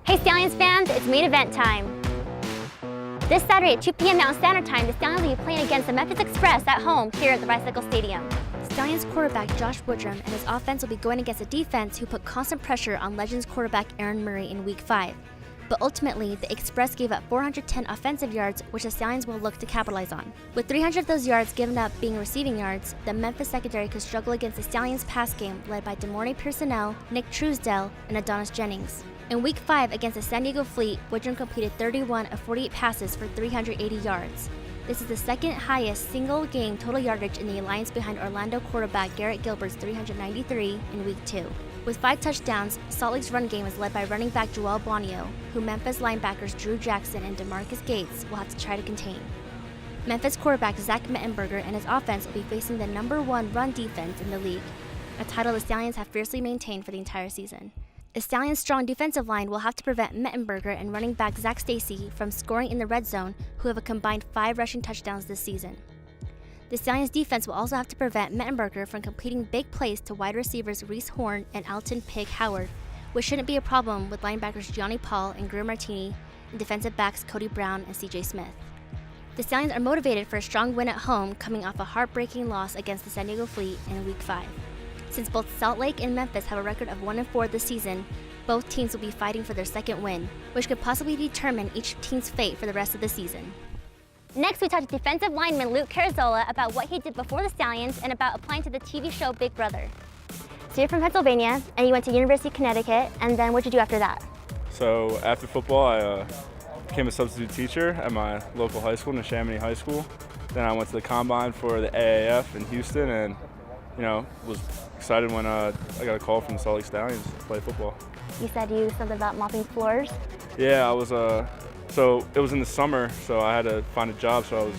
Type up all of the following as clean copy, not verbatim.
Hey Stallions fans, it's main event time. This Saturday at 2 p.m. Mountain Standard Time, the Stallions will be playing against the Memphis Express at home here at the Bicycle Stadium. Stallions quarterback Josh Woodrum and his offense will be going against a defense who put constant pressure on Legends quarterback Aaron Murray in Week 5. But ultimately, the Express gave up 410 offensive yards, which the Stallions will look to capitalize on. With 300 of those yards given up being receiving yards, the Memphis secondary could struggle against the Stallions' pass game led by Demorne Piersonell, Nick Truesdell, and Adonis Jennings. In Week 5 against the San Diego Fleet, Woodrum completed 31 of 48 passes for 380 yards. This is the second highest single-game total yardage in the alliance behind Orlando quarterback Garrett Gilbert's 393 in Week 2. With 5 touchdowns, Salt Lake's run game is led by running back Joel Bonio, who Memphis linebackers Drew Jackson and DeMarcus Gates will have to try to contain. Memphis quarterback Zach Mettenberger and his offense will be facing the #1 run defense in the league, a title the Stallions have fiercely maintained for the entire season. The Stallions' strong defensive line will have to prevent Mettenberger and running back Zach Stacy from scoring in the red zone, who have a combined 5 rushing touchdowns this season. The Stallions' defense will also have to prevent Mettenberger from completing big plays to wide receivers Reese Horn and Alton Pig Howard, which shouldn't be a problem with linebackers Gianni Paul and Greer Martini and defensive backs Cody Brown and CJ Smith. The Stallions are motivated for a strong win at home, coming off a heartbreaking loss against the San Diego Fleet in Week 5. Since both Salt Lake and Memphis have a record of 1-4 this season, both teams will be fighting for their second win, which could possibly determine each team's fate for the rest of the season. Next, we talked to defensive lineman Luke Carazola about what he did before the Stallions and about applying to the TV show Big Brother. So you're from Pennsylvania, and you went to University of Connecticut, and then what did you do after that? So after football, I became a substitute teacher at my local high school, Neshaminy High School. Then I went to the combine for the AAF in Houston, and was excited when I got a call from the Salt Lake Stallions to play football. You said you something about mopping floors? Yeah, I was, so it was in the summer, so I had to find a job, so I was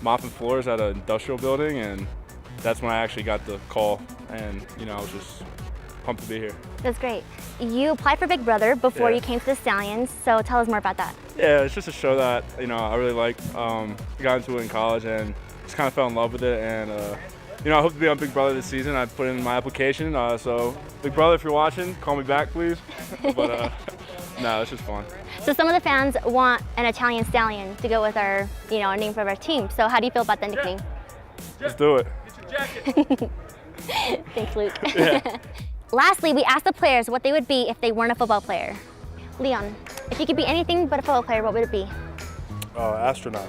mopping floors at an industrial building, and that's when I actually got the call, and I was just pumped to be here. That's great. You applied for Big Brother before you came to the Stallions, so tell us more about that. Yeah, it's just a show that, I really liked. I got into it in college and just kind of fell in love with it, and I hope to be on Big Brother this season. I put in my application, so Big Brother, if you're watching, call me back, please. But no, it's just fun. So some of the fans want an Italian Stallion to go with our, our name for our team. So how do you feel about that nickname? Let's do it. Get your jacket. Thanks, Luke. Yeah. Lastly, we asked the players what they would be if they weren't a football player. Leon, if you could be anything but a football player, what would it be? Astronaut.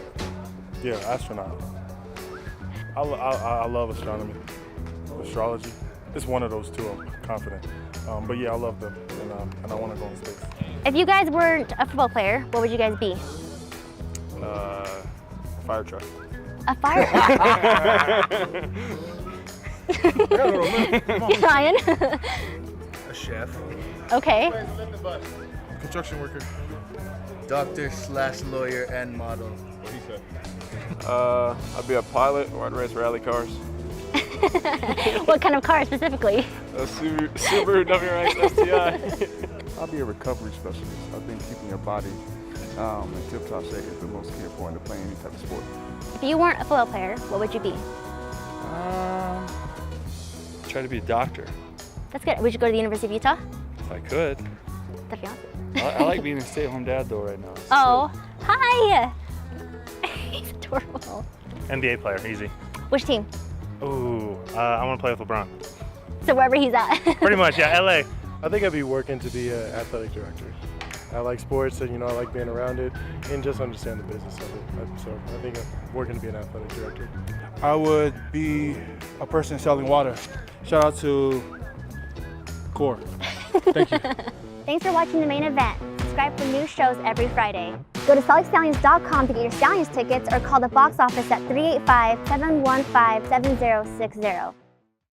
Yeah, astronaut. I love astronomy, astrology. It's one of those two, I'm confident. But yeah, I love them, and I want to go in space. If you guys weren't a football player, what would you guys be? Fire truck. A fire truck? Ryan? A chef. Okay. Construction worker. Doctor/lawyer and model. What do you say? I'd be a pilot, or I'd race rally cars. What kind of car specifically? A Subaru WRX STI. I'll be a recovery specialist. I think keeping your body in tip-top shape is the most key important to playing any type of sport. If you weren't a football player, what would you be? Try to be a doctor. That's good. Would you go to the University of Utah? If I could. That'd be awesome. I like being a stay-at-home dad though right now. Oh, hi! He's adorable. NBA player, easy. Which team? Ooh, I want to play with LeBron. So wherever he's at. Pretty much, yeah, LA. I think I'd be working to be an athletic director. I like sports, and I like being around it, and just understand the business of it. So I think I'm working to be an athletic director. I would be a person selling water. Shout out to Core. Thank you. Thanks for watching the main event. Subscribe for new shows every Friday. Go to SaltLakeStallions.com to get your Stallions tickets or call the box office at 385-715-7060.